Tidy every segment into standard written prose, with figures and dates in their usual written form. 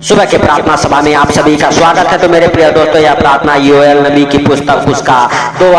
सुबह के प्रार्थना सभा में आप सभी का स्वागत है। तो मेरे प्रिय दोस्तों, यह प्रार्थना योएल नबी की पुस्तक उसका 2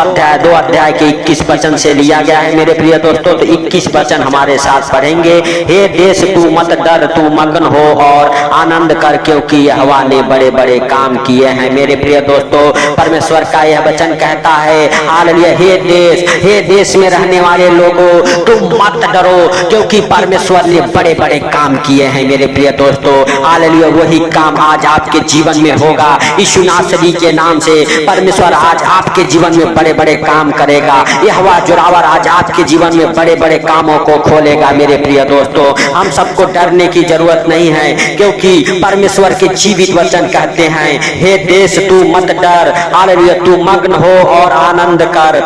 अध्याय के 21 वचन से लिया गया है। मेरे प्रिय दोस्तों, तो 21 वचन हमारे साथ पढ़ेंगे। हे देश तू मत डर, तू मग्न हो और आनंद कर, क्योंकि यहोवा ने बड़े बड़े काम किए हैं। मेरे प्रिय दोस्तों, परमेश्वर का यह वचन कहता है, हालेलुया, हे देश में रहने वाले लोगों, तुम मत डरो, क्योंकि परमेश्वर ने बड़े बड़े काम किए हैं। मेरे प्रिय दोस्तों, हालेलुया, वही काम आज आपके जीवन में होगा। यीशु नासरी के नाम से परमेश्वर आज आपके जीवन में बड़े बड़े काम करेगा। यहोवा जोरावर आज आपके जीवन में बड़े बड़े कामों को खोलेगा। मेरे प्रिय दोस्तों, हम सबको डरने की जरूरत नहीं है, क्योंकि परमेश्वर के जीवित वचन कहते हैं, हे देश तू मत डर, हालेलुया, तू मग्न हो और आनंद कर।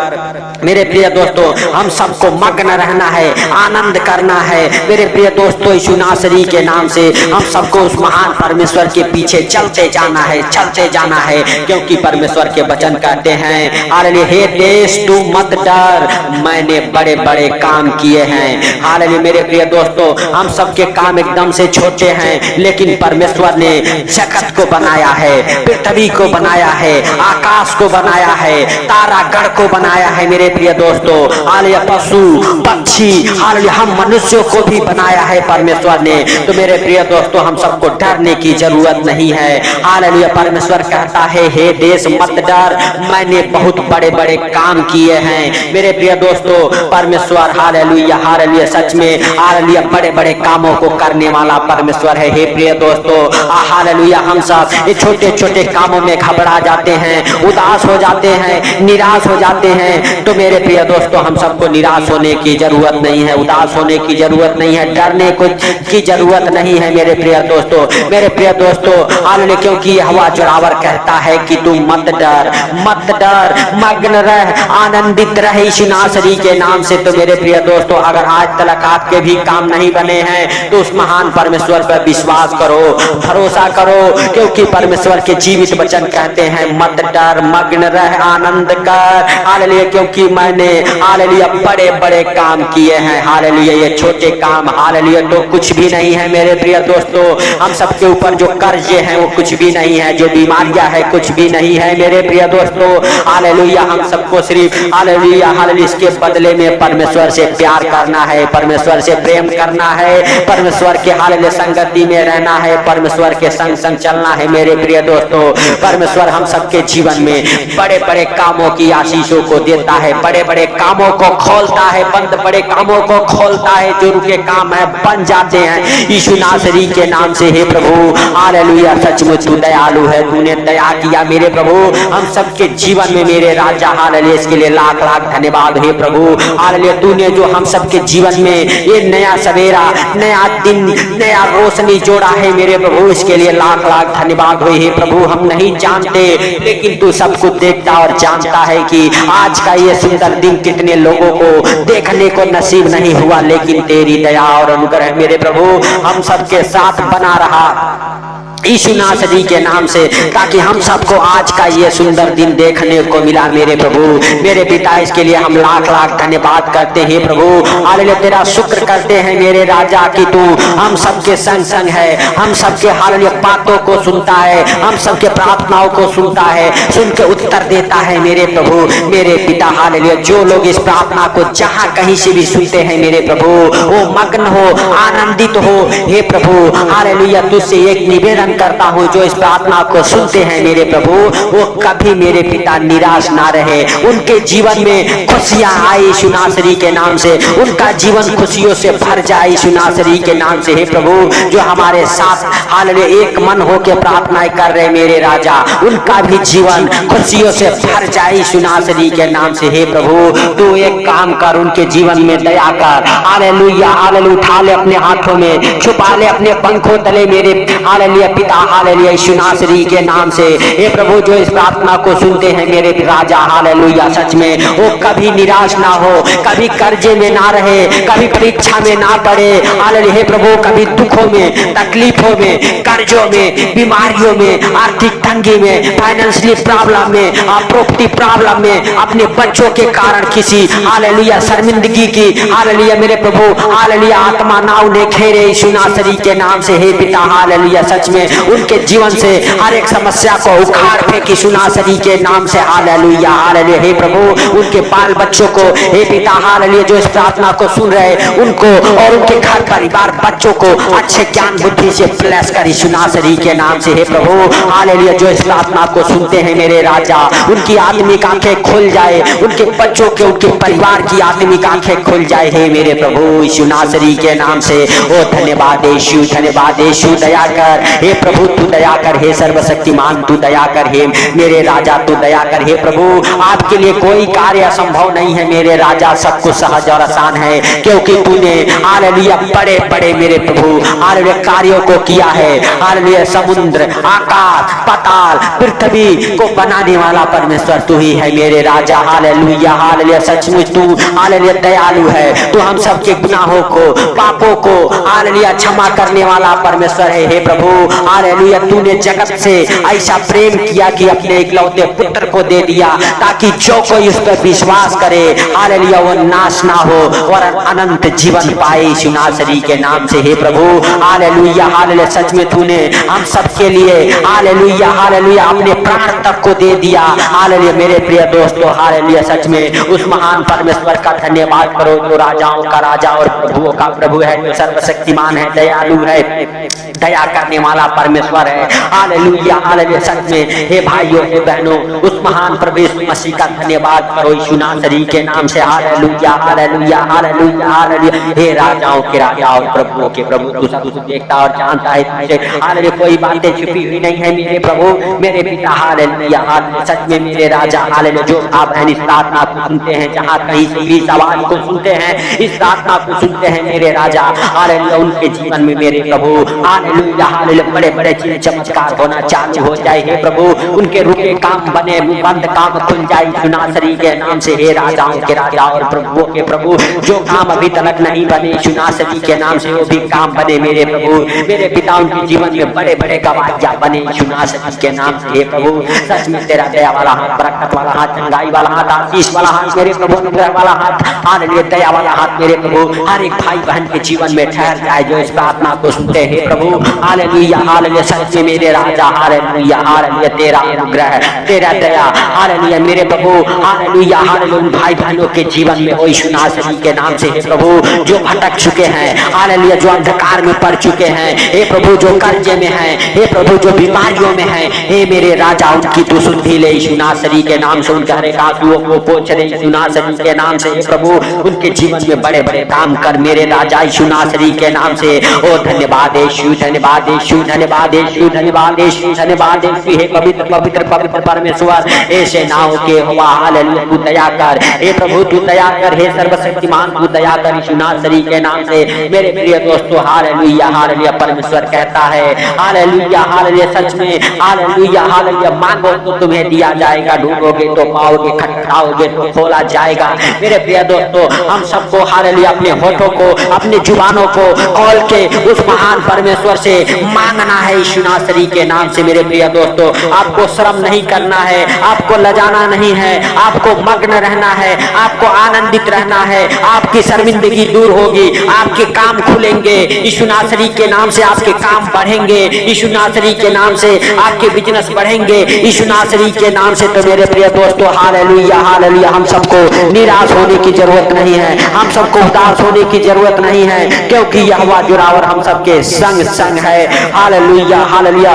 मेरे प्रिय दोस्तों, हम सबको मग्न रहना है, आनंद करना है। मेरे प्रिय दोस्तों, यीशु नासरी के नाम से हम सबको उस महान परमेश्वर के पीछे चलते जाना है, क्योंकि परमेश्वर के वचन कहते हैं, हालेलुया, हे देश तू मत डर, मैंने बड़े बड़े काम किए हैं। हालेलुया, मेरे प्रिय दोस्तों, हम सबके काम एकदम से छोटे हैं, लेकिन परमेश्वर ने जगत को बनाया है, पृथ्वी को बनाया है, आकाश को बनाया है, तारागण को बनाया है। मेरे प्रिय दोस्तों, हालेलुया, पशु पक्षी, हालेलुया, हम मनुष्यों को भी बनाया है परमेश्वर ने। तो मेरे प्रिय दोस्तों, हम सबको डरने की जरूरत नहीं है। हालेलुया, परमेश्वर कहता है, हे देश मत डर, मैंने बहुत बड़े बड़े काम किए हैं। मेरे प्रिय दोस्तों, परमेश्वर हालेलुया, हालेलुया, सच में हालेलुया, बड़े बड़े कामों को करने वाला परमेश्वर है। हे प्रिय दोस्तों, हालेलुया, हम सब ये छोटे छोटे कामों में घबरा जाते हैं, उदास हो जाते हैं, निराश हो जाते हैं। तो मेरे प्रिय दोस्तों, हम सबको निराश होने की जरूरत नहीं है, उदास होने की जरूरत नहीं है, डरने की जरूरत नहीं है। मेरे प्रिय दोस्तों, हालेलुया, क्योंकि यहोवा जोरावर कहता है कि तू मत डर, मग्न रह, आनंदित रह यीशु नासरी के नाम से। तो मेरे प्रिय दोस्तों, अगर आज तक आपके भी काम नहीं बने हैं, तो उस महान परमेश्वर पर विश्वास करो, भरोसा करो, क्योंकि परमेश्वर के जीवित वचन कहते हैं, मत डर, मग्न रह, आनंद कर, हालेलुया, क्योंकि मैंने हालेलुया बड़े बड़े काम किए हैं। हालेलुया, ये छोटे काम हालेलुया तो कुछ भी नहीं है। मेरे प्रिय दोस्तों, हम सबके ऊपर जो कर्जे हैं वो कुछ भी नहीं है, जो बीमारियां है कुछ भी नहीं है। मेरे प्रिय दोस्तों, हालेलुया, हम सबको सिर्फ हालेलुया, हालेलुया, इसके बदले में परमेश्वर से प्यार करना है, परमेश्वर से प्रेम करना है, परमेश्वर के हालेलुया संगति में रहना है, परमेश्वर के संग संग चलना है। मेरे प्रिय दोस्तों, परमेश्वर हम सबके जीवन में बड़े बड़े कामों की आशीषों को देता है, बड़े बड़े कामों को खोलता है, बंद बड़े कामों को खोलता है, जो रुके काम है बन जाते हैं यीशु नासरी के नाम से। हे प्रभु, हालेलुया, सचमुच तू दयालु है, तूने दया किया मेरे प्रभु हम सबके जीवन में, मेरे राजा, हालेलुया, इसके लिए लाख लाख धन्यवाद। हे प्रभु, हालेलुया, तूने जो हम सबके जीवन में ये नया सवेरा, नया दिन, नया रोशनी जोड़ा है मेरे प्रभु, इसके लिए लाख लाख धन्यवाद हो। हे प्रभु, हम नहीं जानते, लेकिन तू सब कुछ देखता और जानता है कि आज का ये सुंदर दिन कितने लोगों को देखने को नसीब नहीं हुआ, लेकिन तेरी दया और अनुग्रह मेरे प्रभु हम सबके साथ बना रहा यीशु नासरी के नाम से, ताकि हम सबको आज का ये सुंदर दिन देखने को मिला। मेरे प्रभु, मेरे पिता, इसके लिए हम लाख लाख धन्यवाद करते हैं प्रभु। हालेलुया, तेरा शुक्र करते हैं मेरे राजा कि तू हम सबके संग संग है, हम सबके हालेलुया बातों को सुनता है, हम सबके प्रार्थनाओं को सुनता है, सुन के उत्तर देता है। मेरे प्रभु, मेरे पिता, हालेलुया, जो लोग इस प्रार्थना को जहां कहीं से भी सुनते हैं मेरे प्रभु, वो मग्न हो, आनंदित हो। हे प्रभु, हालेलुया, तुझसे एक निवेदन करता हूं, जो इस प्रार्थना को सुनते हैं मेरे प्रभु, वो कभी मेरे पिता निराश ना रहे, उनके जीवन में खुशियां आए यीशु नासरी के नाम से, उनका जीवन खुशियों से भर जाए यीशु नासरी के नाम से। हे प्रभु, जो हमारे साथ हालेलुया एक मन होकर प्रार्थनाएं कर रहे मेरे राजा, उनका भी जीवन खुशियों से भर जाए यीशु नासरी के नाम से। हे प्रभु, तू एक काम कर, उनके जीवन में दया कर। हालेलुया, हालेलुया, उठा ले अपने हाथों में, छुपा ले अपने पंखों तले मेरे हालेलुया पिता, हालेलुया, यीशु नासरी के नाम से। हे प्रभु, जो इस प्रार्थना को सुनते हैं मेरे राजा, हालेलुया, सच में वो कभी निराश ना हो, कभी कर्जे में ना रहे, कभी परीक्षा में ना पड़े। हालेलुया, हे प्रभु, कभी दुखों में, तकलीफों में, कर्जों में, बीमारियों में, आर्थिक तंगी में, फाइनेंशियली प्रॉब्लम में, प्रॉपर्टी प्रॉब्लम में, अपने बच्चों के कारण किसी हालेलुया शर्मिंदगी की हालेलुया मेरे प्रभु हालेलुया आत्मा ना उन्हें घेरे यीशु नासरी के नाम से। हे पिता, हालेलुया, सच में उनके जीवन से हर एक समस्या को उखाड़ फेंकी सुनासरी के नाम से। Hallelujah hallelujah. हे प्रभु उनके बाल बच्चों को हे पिता हालेलुया जो इस प्रार्थना को सुन रहे उनको और उनके घर परिवार बच्चों को अच्छे ज्ञान बुद्धि से ब्लेस करी सुनासरी के नाम से। हे प्रभु हालेलुया जो इस प्रार्थना को सुनते हैं मेरे राजा उनकी आत्मिक आंखें खुल जाए, उनके बच्चों के उनके परिवार की आत्मिक आंखें खुल जाए। हे मेरे प्रभु यीशु नासरी के नाम से। ओ धन्यवाद यीशु, धन्यवाद यीशु। दया कर हे प्रभु, तू दया कर। हे सर्वशक्तिमान तू दया कर। हे मेरे राजा तू दया कर। हे प्रभु आपके लिए कोई कार्य असंभव नहीं है मेरे राजा, सब कुछ सहज और आसान है क्योंकि तूने हालेलुया बड़े बड़े मेरे प्रभु हालेलुया कार्यों को किया है। हालेलुया समुद्र आकाश पाताल पृथ्वी को बनाने वाला परमेश्वर तू ही है मेरे राजा। Hallelujah hallelujah. सचमुच तू हालेलुया दयालु है, तू हम सबके गुनाहों को पापों को हालेलुया क्षमा करने वाला परमेश्वर है। हे प्रभु हालेलुया तूने जगत से ऐसा प्रेम किया कि अपने इकलौते पुत्र को दे दिया ताकि जो कोई उस पर विश्वास करे हालेलुया वो नाश ना हो और अनंत जीवन पाए यीशु नासरी के नाम से। हे प्रभु हालेलुया हालेलुया सच में तूने हम सबके लिए हालेलुया हालेलुया अपने प्राण तक को दे दिया। हालेलुया मेरे प्रिय दोस्तों हालेलुया सच में उस महान परमेश्वर का धन्यवाद करो जो राजाओं का राजा और प्रभुओं का प्रभु है, जो सर्वशक्तिमान है, दयालु है, दया करने वाला परमेश्वर है। हालेलुया हालेलुया सच में हे भाइयों हे बहनों उस महान प्रभु मसीह का धन्यवाद करो यीशु नासरी के नाम से। Hallelujah hallelujah hallelujah hallelujah. हे राजाओं के राजा और प्रभुओं के प्रभु तू सब कुछ देखता और जानता है तुझे हालेलुया कोई बातें छुपी हुई नहीं है मेरे प्रभु मेरे पिता। हालेलुया हालेलुया सच में मेरे राजा हालेलुया जो आप बहन इस प्रार्थना को सुनते हैं, जहाँ कहीं से भी सवाल को सुनते हैं, इस प्रार्थना को सुनते हैं मेरे राजा हालेलुया उनके जीवन में मेरे प्रभु हालेलुया हालेलुया बड़े बड़े चमत्कार होना चालू हो जाए। हे प्रभु उनके रुके काम बने बंद काम खुल जाए यीशु नासरी के नाम से। हे राजाओं के राजा और प्रभुओं के प्रभु जो काम अभी तक नहीं बने यीशु नासरी के नाम से वो भी काम बने मेरे प्रभु मेरे पिता उनके जीवन में बड़े बड़े गवाहियां बने यीशु नासरी के नाम से। हे प्रभु सच में तेरा दया वाला हाथ, बरकत वाला हाथ, चंगाई वाला हाथ, आशीष वाला हाथ मेरे प्रभु, अनुग्रह वाला हाथ हालेलुया दया वाला हाथ मेरे प्रभु हर एक भाई बहन के जीवन में ठहर जाए जो इस प्रार्थना को सुनते हैं प्रभु। हालेलुया हालेलुया सच में मेरे राजा हालेलुया हालेलुया तेरा अनुग्रह तेरा दया हालेलुया मेरे प्रभु हालेलुया हालेलुया भाई बहनों के जीवन में हो यीशु नासरी के नाम से। हे प्रभु जो भटक चुके हैं हालेलुया जो अंधकार में पड़ चुके हैं, हे प्रभु जो कर्जे में हैं, हे प्रभु जो बीमारियों में हैं, हे मेरे राजा उनकी तू सुधि ले यीशु नासरी के नाम से। उनके हर एक आंसुओं को पोंछ दे यीशु नासरी के नाम से। हे प्रभु उनके जीवन में बड़े बड़े काम कर मेरे राजा यीशु नासरी के नाम से। ओ धन्यवाद यीशु, धन्यवाद यीशु, धन्यवाद यीशु, धन्यवाद यीशु, धन्यवाद यीशु। हे पवित्र पवित्र पवित्र परमेश्वर हे सेनाओं के हुआ हालेलुया तू दया कर। हे प्रभु तू दया कर। हे सर्वशक्तिमान तू दया कर यीशु नासरी के नाम से। मेरे प्रिय दोस्तों हालेलुया हालेलुया परमेश्वर कहता है हालेलुया हालेलुया सच में हालेलुया हालेलुया मांगो तो तुम्हें दिया जाएगा, ढूंढोगे तो पाओगे, खटखटाओगे तो खोला जाएगा। मेरे प्रिय दोस्तों हम सबको हालेलुया अपने होठों को अपने जुबानों को खोल के उस महान परमेश्वर से मांगना है यीशु नासरी के नाम से। मेरे प्रिय दोस्तों आपको शर्म नहीं करना है, आपको लजाना नहीं है, आपको मग्न रहना है, आपको आनंदित रहना है। आपकी शर्मिंदगी दूर होगी, आपके काम खुलेंगे यीशु नासरी के नाम से, आपके काम बढ़ेंगे यीशु नासरी के नाम से, आपके बिजनेस बढ़ेंगे यीशु नासरी के नाम से। तो मेरे प्रिय दोस्तों हालेलुया हालेलुया हम सबको निराश होने की जरूरत नहीं है, हम सबको उदास होने की जरूरत नहीं है क्योंकि यहोवा जुड़ावर हम सबके संग संग है। हालेलुया हालेलुया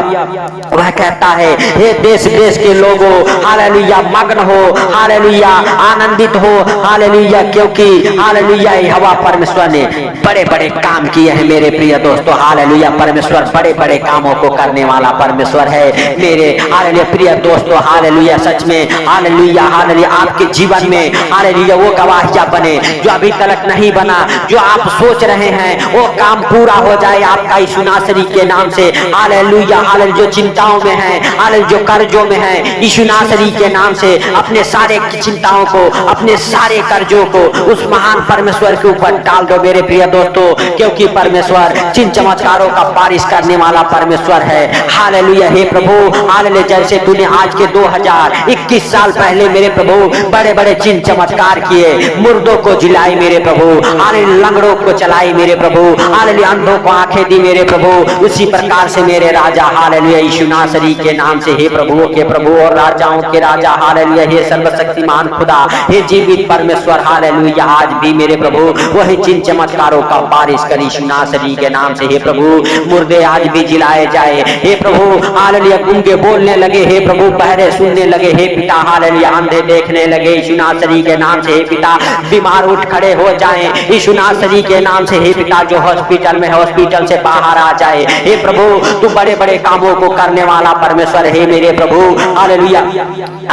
वह कहता है हे देश देश के लोगों हालेलुया मग्न हो, हालेलुया आनंदित हो, हालेलुया क्योंकि हालेलुया यहोवा परमेश्वर ने बड़े बड़े काम किए हैं। मेरे प्रिय दोस्तों हालेलुया परमेश्वर बड़े बड़े कामों को करने वाला परमेश्वर है। मेरे हालेलुया प्रिय दोस्तों हालेलुया सच में हालेलुया हालेलुया आपके जीवन में हालेलुया वो गवाहियां बने जो अभी तक नहीं बना, जो आप सोच रहे हैं वो काम पूरा हो जाए आपका यीशु नासरी के नाम से। हालेलुया हालेलुया जो चिंताओं में है, हालेलुया जो कर्जों में है यीशु नासरी के नाम से अपने सारे चिंताओं को अपने सारे कर्जों को उस महान परमेश्वर के ऊपर डाल दो मेरे प्रिय दोस्तों क्योंकि परमेश्वर चिन्ह चमत्कारों का बारिश करने वाला परमेश्वर है। हालेलुया हे प्रभु हालेलुया जैसे तूने आज के 2021 साल पहले मेरे प्रभु बड़े बड़े चिन्ह चमत्कार किए, मुर्दों को जिलाए मेरे प्रभु, हालेलुया लंगड़ों को चलाए मेरे प्रभु, हालेलुया अंधों को आंखें दी मेरे प्रभु, उसी प्रकार प्रकार से मेरे राजा हालेलुया यीशु नासरी के नाम से, हे प्रभुओं के प्रभु और राजाओं के राजा हालेलुया, हे सर्वशक्तिमान खुदा, हे जीवित परमेश्वर हालेलुया, आज भी मेरे प्रभु वही चिन्ह चमत्कारों का बारिश कर यीशु नासरी के नाम से। हे प्रभु मुर्दे आज भी जिलाए जाए, हे प्रभु हालेलुया, गूंगे बोलने लगे, हे प्रभु बहरे सुनने लगे, हे पिता हालेलुया, अंधे देखने लगे यीशु नासरी के नाम से। हे पिता बीमार उठ खड़े हो जाएं यीशु नासरी के नाम से। हे पिता जो हॉस्पिटल में, हॉस्पिटल से बाहर आ जाए। हे प्रभु तू बड़े बड़े कामों को करने वाला परमेश्वर है मेरे प्रभु हालेलुया,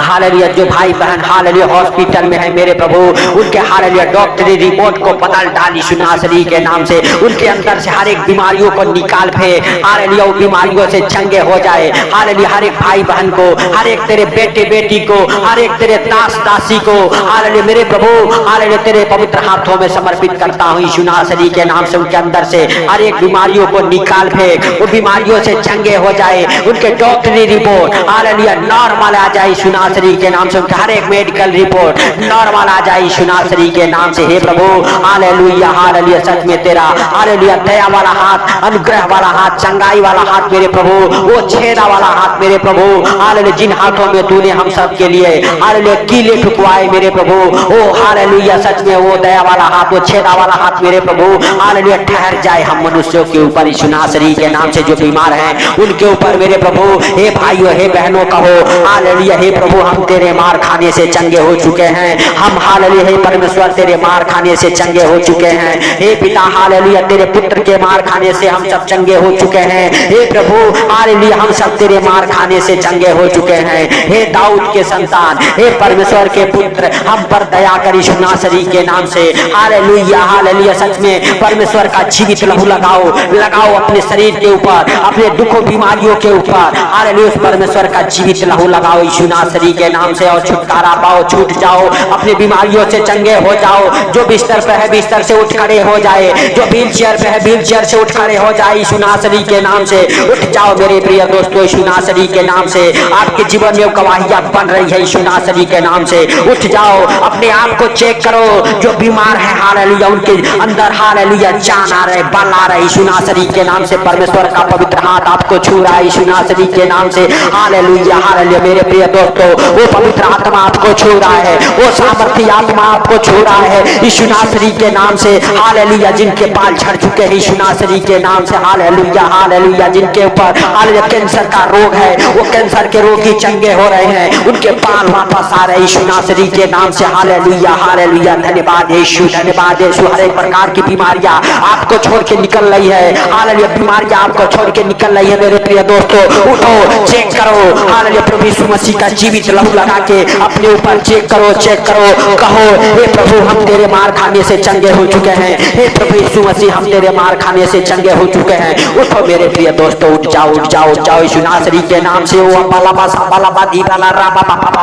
हालेलुया। जो भाई बहन हालेलुया हॉस्पिटल में है मेरे प्रभु, उनके हालेलुया डॉक्टरी रिपोर्ट को बदल डाल यीशु नासरी के नाम से। उनके अंदर से हर एक बीमारियों को निकाल फेंक हालेलुया, वो बीमारियों से चंगे हो जाए हालेलुया। हर एक भाई बहन को, हर एक तेरे बेटे बेटी को, हर एक तेरे दास दासी को हालेलुया मेरे प्रभु हालेलुया तेरे पवित्र हाथों में समर्पित करता हूँ यीशु नासरी के नाम से। उनके अंदर से हर एक बीमारियों को निकाल फेंक, वो बीमारियों से चंगे हो जाए। उनके डॉक्टरी रिपोर्ट हालेलुया नॉर्मल आ जाए यीशु नासरी के नाम से। उनका हर एक मेडिकल रिपोर्ट नॉर्मल आ जाए यीशु नासरी के नाम से। हे प्रभु हालेलुया, हालेलुया, सच में तेरा हालेलुया दया वाला हाथ, अनुग्रह वाला हाथ, चंगाई वाला हाथ मेरे प्रभु, वो छेदा वाला हाथ मेरे प्रभु हालेलुया, जिन हाथों में तूने हम सब के लिए हालेलुया कीले ठुकवाए मेरे प्रभु, ओ हालेलुया सच में वो दया वाला हाथ, वो छेदा वाला हाथ मेरे प्रभु हालेलुया ठहर जाए हम मनुष्यों के ऊपर यीशु नासरी के नाम से। जो बीमार हैं उनके ऊपर मेरे प्रभु, हे भाइयों हे बहनों कहो हालेलुया, हे प्रभु हम तेरे मार खाने से चंगे हो चुके हैं। हम हालेलुया हे परमेश्वर तेरे मार खाने से चंगे हो चुके हैं। हे पिता हालेलुया तेरे पुत्र के मार खाने से हम सब चंगे हो चुके हैं। हे प्रभु हालेलुया हम सब तेरे मार खाने से चंगे हो चुके हैं। हे दाऊद के संतान, हे परमेश्वर के पुत्र, हम पर दया कर यीशु नासरी के नाम से। हालेलुया, हालेलुया, सच में परमेश्वर का जीवित लहू लगाओ, लगाओ अपने शरीर के ऊपर, अपने दुखों बीमारियों के ऊपर हालेलुया उस परमेश्वर का जीवित लहू लगाओ यीशु नासरी के नाम से, और छुटकारा पाओ, छूट जाओ, अपने बीमारियों से चंगे हो जाओ। जो बिस्तर पे है बिस्तर से उठ खड़े हो जाए, जो व्हील चेयर पे है व्हील चेयर से उठ खड़े हो जाए यीशु नासरी के नाम से। उठ जाओ मेरे प्रिय दोस्तों यीशु नासरी के नाम से। आपके जीवन में गवाहियां बन रही है यीशु नासरी के नाम से। उठ जाओ, अपने आप को चेक करो, जो बीमार है हालेलुया उनके अंदर हालेलुया जान आ रहे, बल आ रहे यीशु नासरी के नाम से। परमेश्वर का पवित्र हाथ आपको छू रहा है यीशु नासरी के नाम से। हालेलुया, हालेलुया मेरे प्रिय दोस्तों, वो पवित्र आत्मा आपको छू रहा है, वो सामर्थी आत्मा आपको छू रहा है यीशु नासरी के नाम से। हालेलुया, जिनके बाल झड़ चुके हैं यीशु नासरी के नाम से। हालेलुया, हालेलुया, जिनके ऊपर हालेलुया कैंसर का रोग है, वो कैंसर के रोगी चंगे हो रहे हैं, उनके बाल वापस आ रहे यीशु नासरी के नाम से। हालेलुया, हालेलुया, धन्यवाद यीशु, धन्यवाद यीशु। हर एक प्रकार की बीमारियां आपको छोड़ के निकल रही है हालेलुया, बीमारियां आपको छोड़ के निकल रही है मेरे प्रिय दोस्तों। उठो, चेक करो हालेलुया, प्रभु यीशु मसीह का जीवित लहू लगा के अपने ऊपर चेक करो, चेक करो, कहो हे प्रभु हम तेरे मार खाने से चंगे हो चुके हैं। हे प्रभु यीशु मसीह हम तेरे मार खाने से चंगे हो चुके हैं। उठो मेरे प्रिय दोस्तों, उठ जाओ, उठ जाओ, उठ जाओ यीशु नासरी के नाम से। वो बाला सा बाला बादी बाला रा बा बा बा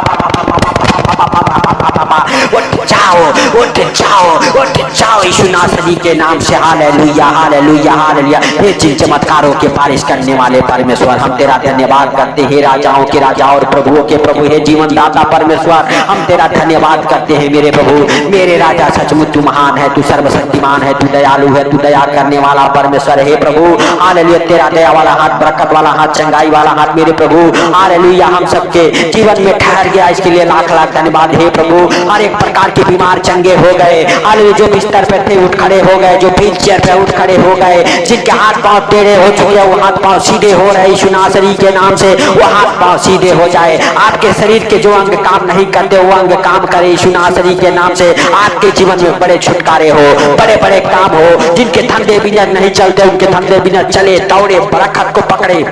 उठ जाओ, उठ जाओ, उठ जाओ यीशु नासरी के नाम से। Hallelujah, hallelujah, hallelujah. हे जिन चमत्कारों के बारिश करने वाले परमेश्वर, हम तेरा धन्यवाद करते हैं। राजाओं के राजा और प्रभुओं के प्रभु, हे जीवन दाता परमेश्वर, हम तेरा धन्यवाद करते हैं मेरे प्रभु, मेरे राजा। सचमुच तू महान है, तू सर्वशक्तिमान है, तू दयालु है, तू दया करने वाला परमेश्वर। हे प्रभु हालेलुया, तेरा दया वाला हाथ, बरकत वाला हाथ, चंगाई वाला हाथ मेरे प्रभु हालेलुया हम सबके जीवन में ठहर गया, इसके लिए लाख लाख धन्यवाद। हे प्रभु हर एक प्रकार के बीमार चंगे हो गए हालेलुया, जो बिस्तर पे थे उठ खड़े हो गए, जो व्हील चेयर पे उठ खड़े हो गए, जिनके हाथ पांव टेढ़े हो चुके वो हाथ पांव सीधे हो रहे यीशु नासरी के नाम से। वो हाथ पांव सीधे हो जाए, आपके शरीर के जो अंग काम नहीं करते वो अंग काम करे यीशु नासरी के नाम से। आपके जीवन में बड़े छुटकारे हो, बड़े बड़े काम हो, जिनके धंधे बिजनेस नहीं चलते उनके धंधे बिजनेस चले, दौड़े, बरकत को पकड़े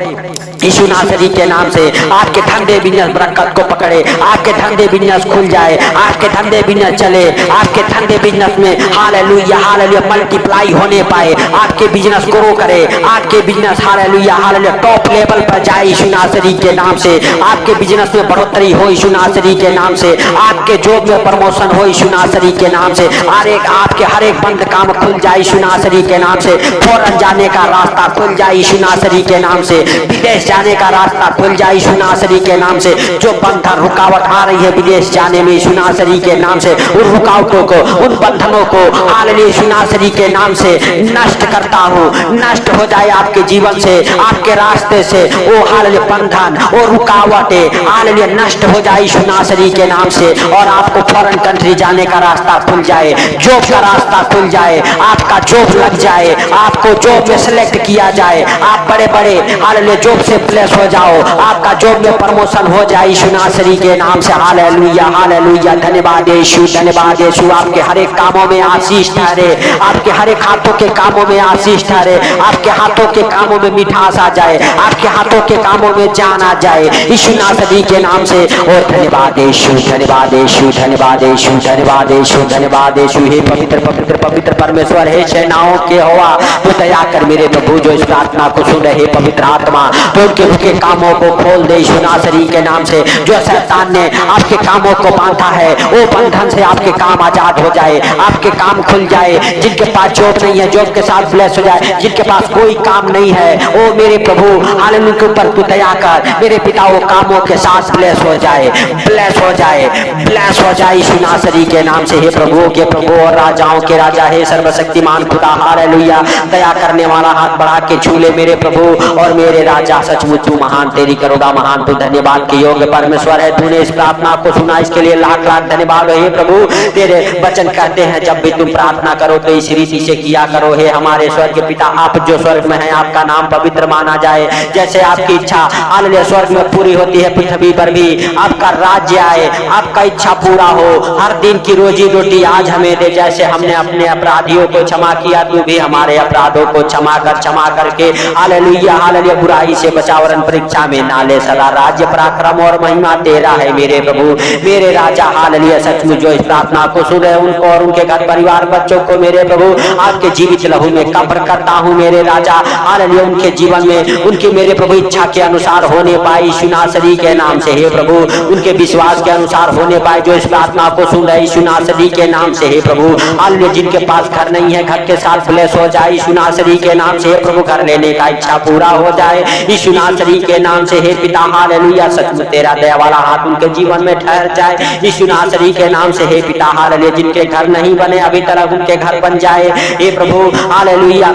यीशु नासरी के नाम से। आपके धंधे बिजनेस बरकत को पकड़े, आपके धंधे बिजनेस खुल जाए, आपके धंधे बिजनेस चले, आपके धंधे बिजनेस में हालेलुया, हालेलुया मल्टीप्लाई होने पाए, आपके बिजनेस ग्रो करे, आपके business hallelujah, hallelujah top level पर जाए यीशु नासरी के नाम से। आपके बिजनेस में बढ़ोतरी हो यीशु नासरी के नाम से, आपके जॉब में प्रमोशन हो यीशु नासरी के नाम से। आपके हर एक बंद काम खुल जाए यीशु नासरी के नाम से। फौरन जाने का रास्ता खुल जाए यीशु नासरी के नाम से। विदेश जाने का रास्ता खुल जाए यीशु नासरी के नाम से। जो बंधन रुकावट आ रही है विदेश जाने में यीशु नासरी नासरी के नाम से उन रुकावटों को, उन बंधनों को हालेलुया यीशु नासरी के नाम से नष्ट करता हूँ। नष्ट हो जाए आपके जीवन से, आपके रास्ते से वो हालेलुया बंधन, वो रुकावटें हालेलुया नष्ट हो जाए यीशु नासरी के नाम से, और आपको फॉरेन कंट्री जाने का रास्ता खुल जाए, जॉब का रास्ता खुल जाए, आपका जॉब लग जाए, आपको जॉब में सिलेक्ट किया जाए, आप बड़े बड़े हालेलुया जॉब से प्लेस हो जाओ, आपका जॉब में प्रमोशन हो जाए यीशु नासरी के नाम से। हालेलुया हालेलुया, धन्यवाद यीशु, धन्यवाद यीशु। आपके हर एक कामों में आशीष ठहरे, आपके हर एक हाथों के कामों में आशीष ठहरे, आपके हाथों के कामों में मिठास आ जाए, आपके हाथों के कामों में जान आ जाए यीशु नासरी के नाम से। और धन्यवाद यीशु, धन्यवाद यीशु, धन्यवाद यीशु, धन्यवाद यीशु, धन्यवाद यीशु। हे पवित्र पवित्र पवित्र परमेश्वर, हे सेनाओं के यहोवा, तो दया कर मेरे प्रभु जो इस प्रार्थना को सुन रहे पवित्र आत्मा, तो उनके रुके कामों को खोल दे यीशु नासरी के नाम से। जो शैतान ने आपके कामों को बांधा है, वो बंधन से आपके काम आजाद हो जाए, आपके काम खुल जाए। जिनके पास जॉब नहीं है, जॉब के साथ ब्लेस हो जाए। जिनके पास कोई काम नहीं है, वो मेरे प्रभु हालेलुया के ऊपर तू दया कर, मेरे पिता वो कामों के साथ ब्लेस हो जाए, ब्लेस हो जाए, ब्लेस हो जाए यीशु नासरी के नाम से। हे प्रभु के प्रभु और राजाओं के राजा, हे सर्वशक्तिमान खुदा, हालेलुया दया करने वाला, हाथ बढ़ा के छू ले मेरे प्रभु और मेरे राजा। सचमुच तू महान, तेरी करुणा महान, तू धन्यवाद के योग्य परमेश्वर है। तूने इस प्रार्थना को सुना, इसके लिए लाख लाख धन्यवाद हे प्रभु। तेरे वचन कहते हैं जब भी तुम प्रार्थना करो तो इस रीति से किया करो। हे हमारे स्वर्ग पिता, आप जो स्वर्ग में हैं, आपका नाम पवित्र माना जाए। जैसे आपकी इच्छा हालेलुया स्वर्ग में पूरी होती है, पृथ्वी पर भी आपका राज्य आए, आपका इच्छा पूरा हो। हर दिन की रोजी रोटी आज हमें दे, जैसे हमने अपने अपराधियों को क्षमा किया, तू भी हमारे अपराधों को क्षमा करके हालेलुया हालेलुया बुराई से बचा, वरन परीक्षा में ना ले। सदा राज्य पराक्रम और महिमा तेरा है मेरे प्रभु, मेरे राजा। हालेलुया सचमुच जो इस प्रार्थना को सुन रहे उनको और उनके घर परिवार बच्चों को मेरे प्रभु आपके जीवित लहू में कब्र करता हूँ मेरे राजा। हालेलुया उनके जीवन में उनकी मेरे प्रभु इच्छा के अनुसार होने पाए यीशु नासरी के नाम से। हे प्रभु उनके विश्वास के अनुसार होने पाए जो इस प्रार्थना को सुन रहे यीशु नासरी के नाम से। हे प्रभु हालेलुया जिनके पास घर नहीं है, घर के साथ ब्लेस हो जाए यीशु नासरी के नाम से। हे प्रभु घर लेने का इच्छा पूरा हो जाए यीशु नासरी के नाम से। हे पिता हालेलुया सचमुच तेरा दया वाला हाथ उनके जीवन में ठहर जाए यीशु नासरी के नाम से। हे पिता हालेलुया जिनके घर नहीं बने अभी तक उनके घर बन जाए। हे प्रभु हालेलुया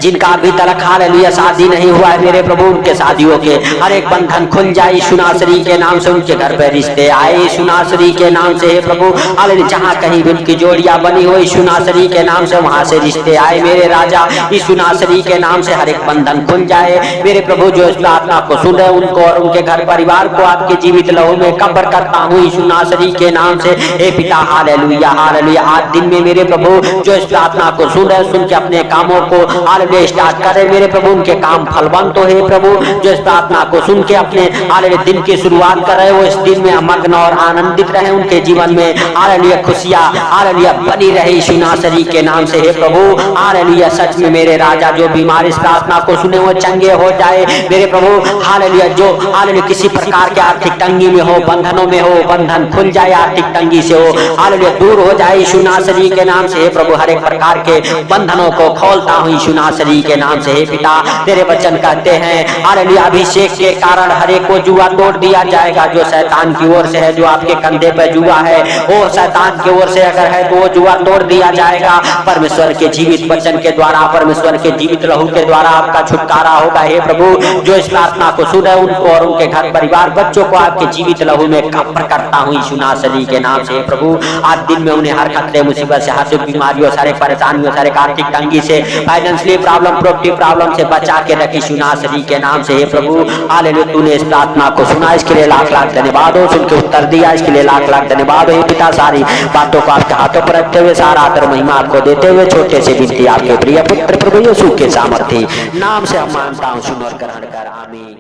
जिनका अभी तक हालेलुया शादी नहीं हुआ है मेरे प्रभु, उनके शादियों के हर एक बंधन खुल जाए यीशु नासरी के नाम से। उनके घर पे रिश्ते आए यीशु नासरी के नाम से। हे प्रभु हालेलुया जहाँ कहीं भी उनकी जोड़ियां बनी हो यीशु नासरी के नाम से, वहां से रिश्ते आए मेरे राजा यीशु नासरी के नाम से। हर एक बंधन खुल जाए मेरे प्रभु जो इस प्रार्थना को सुन रहे उनको और उनके घर परिवार को आपके जीवित लहू में कब्र करता हूँ यीशु नासरी के नाम से। हे पिता हालेलुया हालेलुया आज दिन में मेरे प्रभु जो इस प्रार्थना को सुन रहे, सुन के अपने कामों को हालेलुया स्टार्ट करे मेरे प्रभु, उनके काम फलवंत हो। हे प्रभु जो इस प्रार्थना को सुन के अपने हालेलुया दिन की शुरुआत कर रहे, वो इस दिन में मग्न और आनंदित रहे, उनके जीवन में हालेलुया खुशियां हालेलुया बनी रहे यीशु नासरी के नाम से। हे प्रभु हालेलुया सच में मेरे राजा जो बीमार इस प्रार्थना को सुने वो चंगे हो जाए मेरे प्रभु। हालेलुया जो हालेलुया किसी प्रकार के आर्थिक तंगी में हो, बंधनों में हो, बंधन खुल जाए आर्थिक तंगी से हो, हालेलुया दूर हो जाए यीशु नासरी के नाम से। हे प्रभु हर एक प्रकार के बंधनों को खोलता हूँ यीशु नासरी के नाम से। हे पिता तेरे वचन कहते हैं हालेलुया अभिषेक के कारण हर एक को जुआ तोड़ दिया जाएगा। जो शैतान की ओर से है, जो आपके कंधे पर जुआ है, वो शैतान की ओर से अगर है तो वो जुआ तोड़ दिया जाएगा परमेश्वर के जीवित वचन के द्वारा, परमेश्वर के जीवित लहू के द्वारा आपका छुटकारा होगा। हे प्रभु जो इस प्रार्थना को सुने उनको और उनके घर परिवार बच्चों को आपके जीवित लहू में कब्र करता हूँ यीशु नासरी के नाम से। हे प्रभु आज दिन में उन्हें हर खतरे मुसीबत से, हर बीमारियों, सारे परेशानियों, सारे आर्थिक तंगी से, फाइनेंशियली प्रॉब्लम, प्रॉपर्टी प्रॉब्लम से बचा के रखी यीशु नासरी के नाम से। हे प्रभु हालेलुया तूने इस प्रार्थना को सुना, इसके लिए लाख लाख धन्यवाद हो। सुन के उत्तर दिया, इसके लिए लाख लाख धन्यवाद हो। हे पिता सारी बातों को आपके हाथों पर रखते हुए, सारा आदर महिमा आपको देते हुए, छोटे से विनती आपके प्रिय पुत्र प्रभु यीशु के सामर्थ्य नाम से हम मानता हूँ, सुन और ग्रहण कर, आमीन।